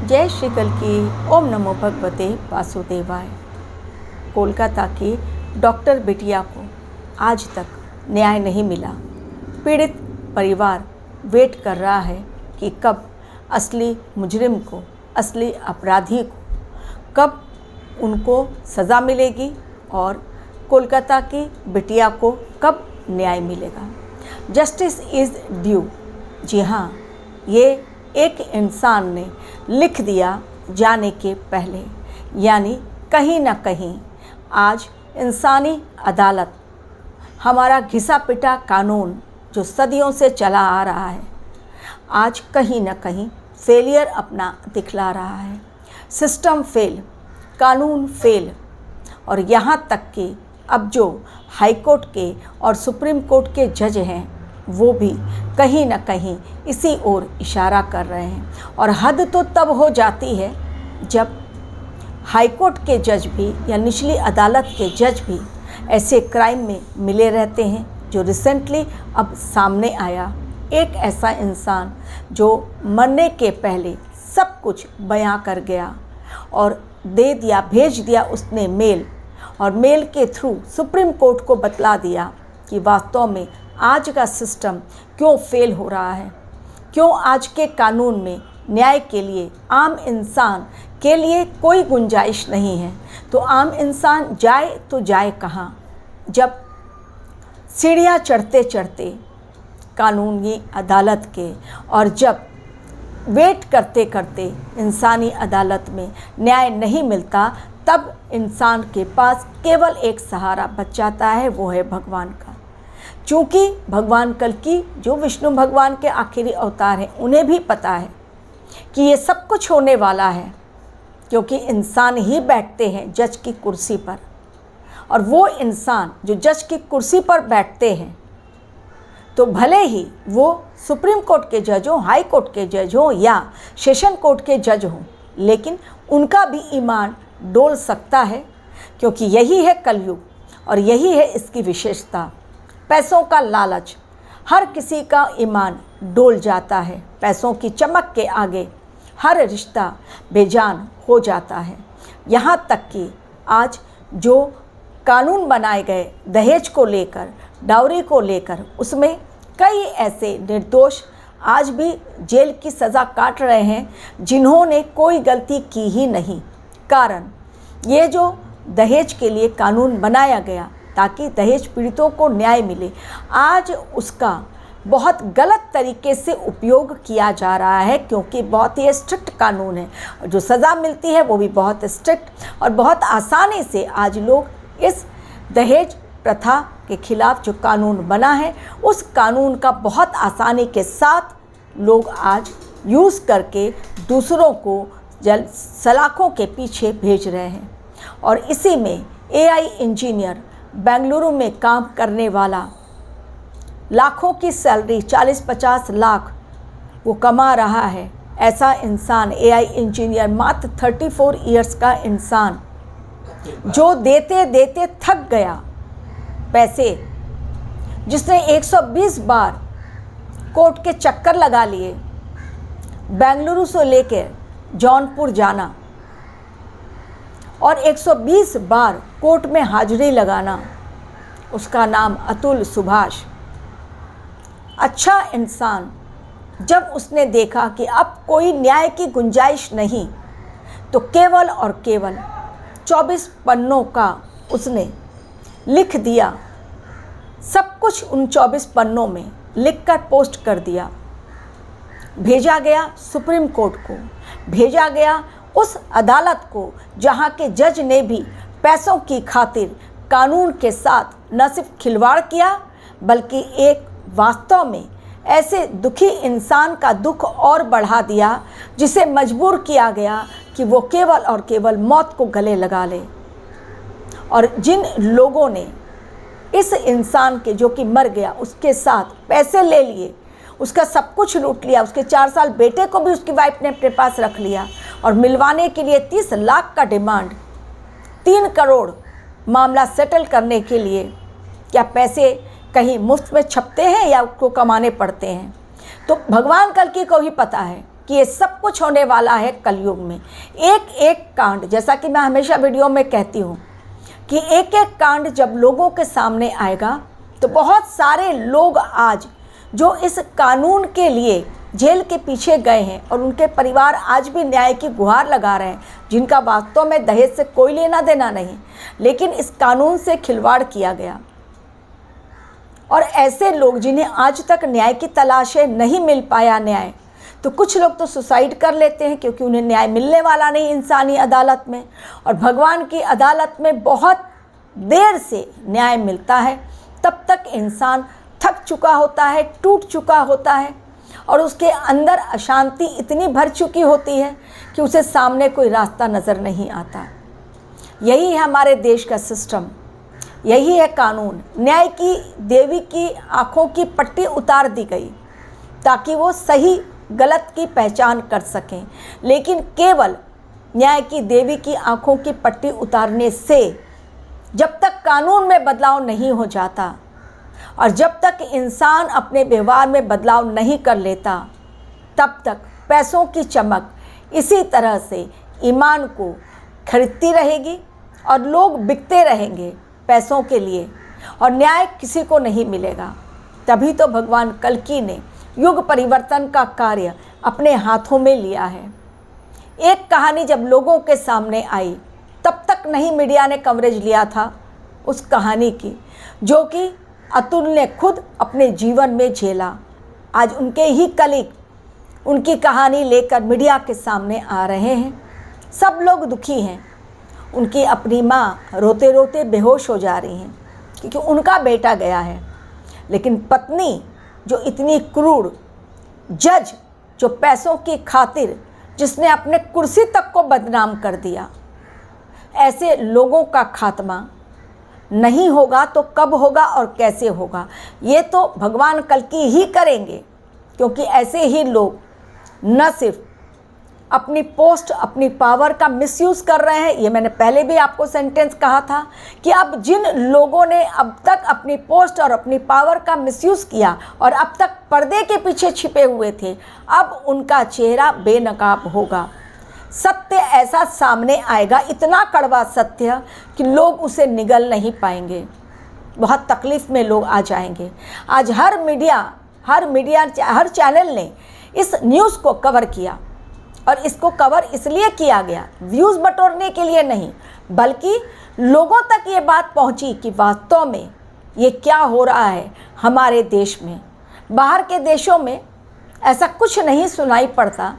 जय श्री कल की। ओम नमो भगवते वासुदेवाय। कोलकाता की डॉक्टर बिटिया को आज तक न्याय नहीं मिला। पीड़ित परिवार वेट कर रहा है कि कब असली मुजरिम को, असली अपराधी को, कब उनको सज़ा मिलेगी और कोलकाता की बिटिया को कब न्याय मिलेगा। Justice is due. जी हाँ, ये एक इंसान ने लिख दिया जाने के पहले, यानी कहीं ना कहीं आज इंसानी अदालत, हमारा घिसा पिटा कानून जो सदियों से चला आ रहा है, आज कहीं ना कहीं फेलियर अपना दिखला रहा है। सिस्टम फेल, कानून फेल, और यहाँ तक कि अब जो हाई कोर्ट के और सुप्रीम कोर्ट के जज हैं वो भी कहीं ना कहीं इसी ओर इशारा कर रहे हैं। और हद तो तब हो जाती है जब हाई कोर्ट के जज भी या निचली अदालत के जज भी ऐसे क्राइम में मिले रहते हैं। जो रिसेंटली अब सामने आया, एक ऐसा इंसान जो मरने के पहले सब कुछ बयां कर गया और दे दिया, भेज दिया उसने मेल, और मेल के थ्रू सुप्रीम कोर्ट को बतला दिया कि वास्तव में आज का सिस्टम क्यों फेल हो रहा है, क्यों आज के कानून में न्याय के लिए, आम इंसान के लिए कोई गुंजाइश नहीं है। तो आम इंसान जाए तो जाए कहाँ, जब सीढ़ियाँ चढ़ते चढ़ते कानूनी अदालत के, और जब वेट करते करते इंसानी अदालत में न्याय नहीं मिलता, तब इंसान के पास केवल एक सहारा बच जाता है, वो है भगवान का। चूँकि भगवान कल की जो विष्णु भगवान के आखिरी अवतार हैं, उन्हें भी पता है कि ये सब कुछ होने वाला है, क्योंकि इंसान ही बैठते हैं जज की कुर्सी पर। और वो इंसान जो जज की कुर्सी पर बैठते हैं, तो भले ही वो सुप्रीम कोर्ट के जज हों, हाई कोर्ट के जज हों या सेशन कोर्ट के जज हों, लेकिन उनका भी ईमान डोल सकता है, क्योंकि यही है कलयुग और यही है इसकी विशेषता। पैसों का लालच, हर किसी का ईमान डोल जाता है। पैसों की चमक के आगे हर रिश्ता बेजान हो जाता है। यहाँ तक कि आज जो कानून बनाए गए दहेज को लेकर, डाउरी को लेकर, उसमें कई ऐसे निर्दोष आज भी जेल की सज़ा काट रहे हैं जिन्होंने कोई गलती की ही नहीं। कारण ये जो दहेज के लिए कानून बनाया गया ताकि दहेज पीड़ितों को न्याय मिले, आज उसका बहुत गलत तरीके से उपयोग किया जा रहा है, क्योंकि बहुत ही स्ट्रिक्ट कानून है। जो सज़ा मिलती है वो भी बहुत स्ट्रिक्ट, और बहुत आसानी से आज लोग इस दहेज प्रथा के खिलाफ जो कानून बना है, उस कानून का बहुत आसानी के साथ लोग आज यूज़ करके दूसरों को सलाखों के पीछे भेज रहे हैं। और इसी में AI इंजीनियर बेंगलुरु में काम करने वाला, लाखों की सैलरी, 40-50 लाख वो कमा रहा है, ऐसा इंसान, AI इंजीनियर, मात्र 34 इयर्स का इंसान, जो देते देते थक गया पैसे, जिसने 120 बार कोर्ट के चक्कर लगा लिए, बेंगलुरु से लेकर जौनपुर जाना और 120 बार कोर्ट में हाजिरी लगाना। उसका नाम अतुल सुभाष। अच्छा इंसान, जब उसने देखा कि अब कोई न्याय की गुंजाइश नहीं, तो केवल और केवल 24 पन्नों का उसने लिख दिया। सब कुछ उन 24 पन्नों में लिखकर पोस्ट कर दिया। भेजा गया सुप्रीम कोर्ट को, भेजा गया उस अदालत को जहाँ के जज ने भी पैसों की खातिर कानून के साथ न सिर्फ खिलवाड़ किया, बल्कि एक वास्तव में ऐसे दुखी इंसान का दुख और बढ़ा दिया, जिसे मजबूर किया गया कि वो केवल और केवल मौत को गले लगा ले। और जिन लोगों ने इस इंसान के, जो कि मर गया, उसके साथ पैसे ले लिए, उसका सब कुछ लूट लिया, उसके 4 साल बेटे को भी उसकी वाइफ ने अपने पास रख लिया, और मिलवाने के लिए 30 लाख का डिमांड, 3 करोड़ मामला सेटल करने के लिए। क्या पैसे कहीं मुफ्त में छपते हैं या उसको कमाने पड़ते हैं? तो भगवान कल की को भी पता है कि कि ये सब कुछ होने वाला है कलयुग में। एक एक कांड, जैसा कि मैं हमेशा वीडियो में कहती हूँ कि एक एक कांड जब लोगों के सामने आएगा तो बहुत सारे लोग आज जो इस कानून के लिए जेल के पीछे गए हैं और उनके परिवार आज भी न्याय की गुहार लगा रहे हैं, जिनका वास्तव में दहेज से कोई लेना देना नहीं, लेकिन इस कानून से खिलवाड़ किया गया। और ऐसे लोग जिन्हें आज तक न्याय की तलाश है, नहीं मिल पाया न्याय, तो कुछ लोग तो सुसाइड कर लेते हैं क्योंकि उन्हें न्याय मिलने वाला नहीं इंसानी अदालत में। और भगवान की अदालत में बहुत देर से न्याय मिलता है, तब तक इंसान थक चुका होता है, टूट चुका होता है और उसके अंदर अशांति इतनी भर चुकी होती है कि उसे सामने कोई रास्ता नज़र नहीं आता। यही है हमारे देश का सिस्टम, यही है कानून। न्याय की देवी की आँखों की पट्टी उतार दी गई ताकि वो सही गलत की पहचान कर सकें, लेकिन केवल न्याय की देवी की आँखों की पट्टी उतारने से जब तक कानून में बदलाव नहीं हो जाता और जब तक इंसान अपने व्यवहार में बदलाव नहीं कर लेता, तब तक पैसों की चमक इसी तरह से ईमान को खरीदती रहेगी और लोग बिकते रहेंगे पैसों के लिए और न्याय किसी को नहीं मिलेगा। तभी तो भगवान कल्कि ने युग परिवर्तन का कार्य अपने हाथों में लिया है। एक कहानी जब लोगों के सामने आई, तब तक नहीं मीडिया ने कवरेज लिया था उस कहानी की, जो कि अतुल ने खुद अपने जीवन में झेला। आज उनके ही कलीग उनकी कहानी लेकर मीडिया के सामने आ रहे हैं। सब लोग दुखी हैं। उनकी अपनी माँ रोते रोते बेहोश हो जा रही हैं क्योंकि उनका बेटा गया है, लेकिन पत्नी जो इतनी क्रूर, जज जो पैसों की खातिर जिसने अपने कुर्सी तक को बदनाम कर दिया, ऐसे लोगों का खात्मा नहीं होगा तो कब होगा और कैसे होगा, ये तो भगवान कल्कि ही करेंगे। क्योंकि ऐसे ही लोग न सिर्फ अपनी पोस्ट, अपनी पावर का मिसयूज़ कर रहे हैं। ये मैंने पहले भी आपको सेंटेंस कहा था कि अब जिन लोगों ने अब तक अपनी पोस्ट और अपनी पावर का मिसयूज़ किया और अब तक पर्दे के पीछे छिपे हुए थे, अब उनका चेहरा बेनकाब होगा। सत्य ऐसा सामने आएगा, इतना कड़वा सत्य कि लोग उसे निगल नहीं पाएंगे। बहुत तकलीफ़ में लोग आ जाएंगे। आज हर मीडिया, हर चैनल ने इस न्यूज़ को कवर किया और इसको कवर इसलिए किया गया, व्यूज़ बटोरने के लिए नहीं, बल्कि लोगों तक ये बात पहुंची कि वास्तव में ये क्या हो रहा है हमारे देश में। बाहर के देशों में ऐसा कुछ नहीं सुनाई पड़ता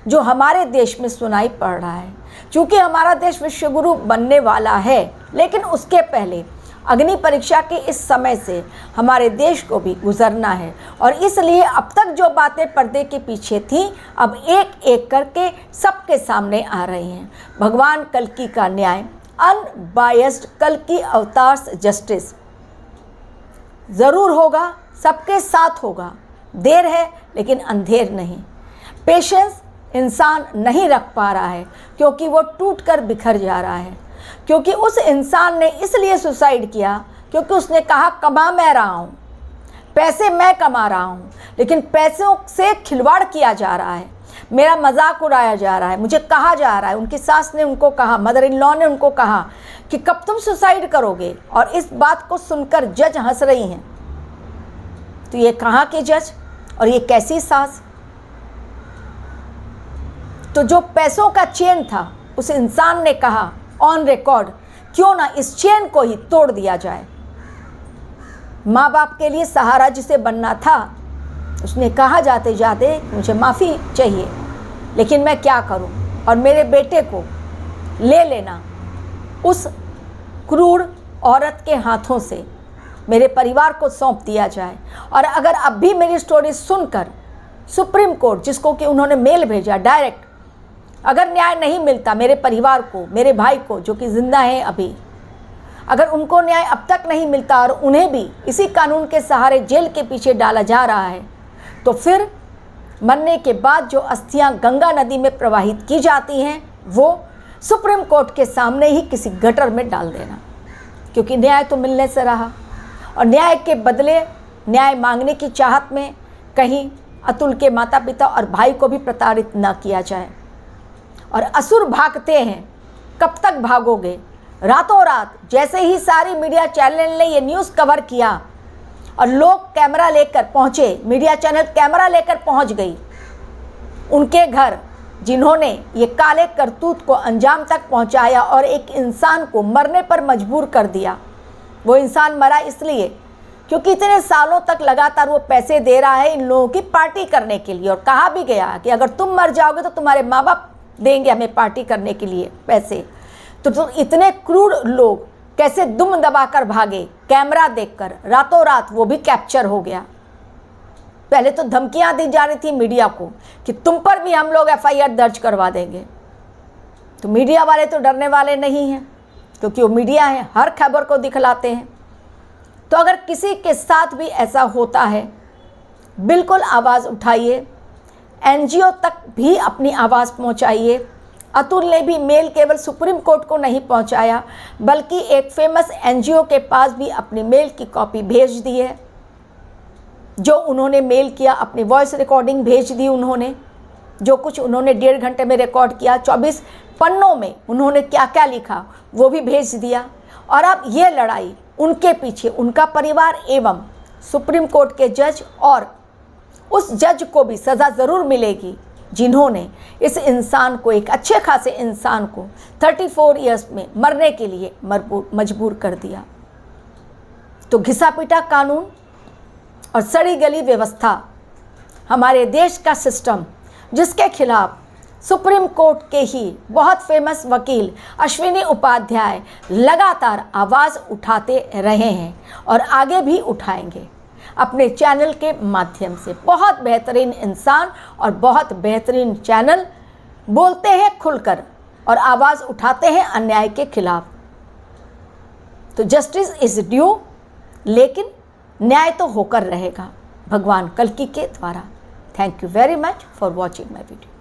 जो हमारे देश में सुनाई पड़ रहा है। क्योंकि हमारा देश विश्वगुरु बनने वाला है, लेकिन उसके पहले अग्नि परीक्षा के इस समय से हमारे देश को भी गुजरना है और इसलिए अब तक जो बातें पर्दे के पीछे थीं, अब एक एक करके सबके सामने आ रही हैं। भगवान कल्कि का न्याय, अनबायस्ड कल्कि अवतार्स जस्टिस ज़रूर होगा, सबके साथ होगा। देर है लेकिन अंधेर नहीं। पेशेंस इंसान नहीं रख पा रहा है क्योंकि वो टूट कर बिखर जा रहा है। क्योंकि उस इंसान ने इसलिए सुसाइड किया क्योंकि उसने कहा कमा मैं रहा हूँ, पैसे मैं कमा रहा हूँ, लेकिन पैसों से खिलवाड़ किया जा रहा है, मेरा मजाक उड़ाया जा रहा है। मुझे कहा जा रहा है, उनकी सास ने उनको कहा, मदर इन लॉ ने उनको कहा कि कब तुम सुसाइड करोगे, और इस बात को सुनकर जज हंस रही हैं। तो ये कहाँ के जज और ये कैसी सास। तो जो पैसों का चेन था, उस इंसान ने कहा ऑन रिकॉर्ड, क्यों ना इस चेन को ही तोड़ दिया जाए। माँ बाप के लिए सहारा जिसे बनना था, उसने कहा जाते जाते मुझे माफ़ी चाहिए, लेकिन मैं क्या करूं, और मेरे बेटे को ले लेना उस क्रूर औरत के हाथों से मेरे परिवार को सौंप दिया जाए। और अगर अब भी मेरी स्टोरी सुनकर सुप्रीम कोर्ट, जिसको कि उन्होंने मेल भेजा डायरेक्ट, अगर न्याय नहीं मिलता मेरे परिवार को, मेरे भाई को जो कि ज़िंदा है अभी, अगर उनको न्याय अब तक नहीं मिलता और उन्हें भी इसी कानून के सहारे जेल के पीछे डाला जा रहा है, तो फिर मरने के बाद जो अस्थियां गंगा नदी में प्रवाहित की जाती हैं, वो सुप्रीम कोर्ट के सामने ही किसी गटर में डाल देना। क्योंकि न्याय तो मिलने से रहा, और न्याय के बदले न्याय मांगने की चाहत में कहीं अतुल के माता पिता और भाई को भी प्रताड़ित न किया जाए। और असुर भागते हैं, कब तक भागोगे? रातों रात जैसे ही सारी मीडिया चैनल ने ये न्यूज़ कवर किया और लोग कैमरा लेकर पहुँचे, मीडिया चैनल कैमरा लेकर पहुँच गई उनके घर, जिन्होंने ये काले करतूत को अंजाम तक पहुंचाया और एक इंसान को मरने पर मजबूर कर दिया। वो इंसान मरा इसलिए क्योंकि इतने सालों तक लगातार वो पैसे दे रहा है इन लोगों की पार्टी करने के लिए, और कहा भी गया कि अगर तुम मर जाओगे तो तुम्हारे माँ बाप देंगे हमें पार्टी करने के लिए पैसे। तो इतने क्रूर लोग कैसे दुम दबाकर भागे कैमरा देखकर, रातों रात वो भी कैप्चर हो गया। पहले तो धमकियां दी जा रही थी मीडिया को कि तुम पर भी हम लोग FIR दर्ज करवा देंगे। तो मीडिया वाले तो डरने वाले नहीं हैं, क्योंकि वो मीडिया है, हर खबर को दिखलाते हैं। तो अगर किसी के साथ भी ऐसा होता है, बिल्कुल आवाज़ उठाइए, NGO तक भी अपनी आवाज़ पहुंचाइए। अतुल ने भी मेल केवल सुप्रीम कोर्ट को नहीं पहुंचाया, बल्कि एक फेमस NGO के पास भी अपनी मेल की कॉपी भेज दी है। जो उन्होंने मेल किया, अपनी वॉइस रिकॉर्डिंग भेज दी उन्होंने, जो कुछ उन्होंने 1.5 घंटे में रिकॉर्ड किया, 24 पन्नों में उन्होंने क्या क्या लिखा वो भी भेज दिया। और अब ये लड़ाई उनके पीछे उनका परिवार एवं सुप्रीम कोर्ट के जज, और उस जज को भी सज़ा ज़रूर मिलेगी जिन्होंने इस इंसान को, एक अच्छे खासे इंसान को 34 इयर्स में मरने के लिए मजबूर कर दिया। तो घिसा पीटा कानून और सड़ी गली व्यवस्था, हमारे देश का सिस्टम, जिसके खिलाफ सुप्रीम कोर्ट के ही बहुत फेमस वकील अश्विनी उपाध्याय लगातार आवाज़ उठाते रहे हैं और आगे भी उठाएंगे अपने चैनल के माध्यम से। बहुत बेहतरीन इंसान और बहुत बेहतरीन चैनल, बोलते हैं खुलकर और आवाज़ उठाते हैं अन्याय के खिलाफ। तो जस्टिस इज़ ड्यू, लेकिन न्याय तो होकर रहेगा भगवान कल्कि के द्वारा। Thank you very much for watching my video.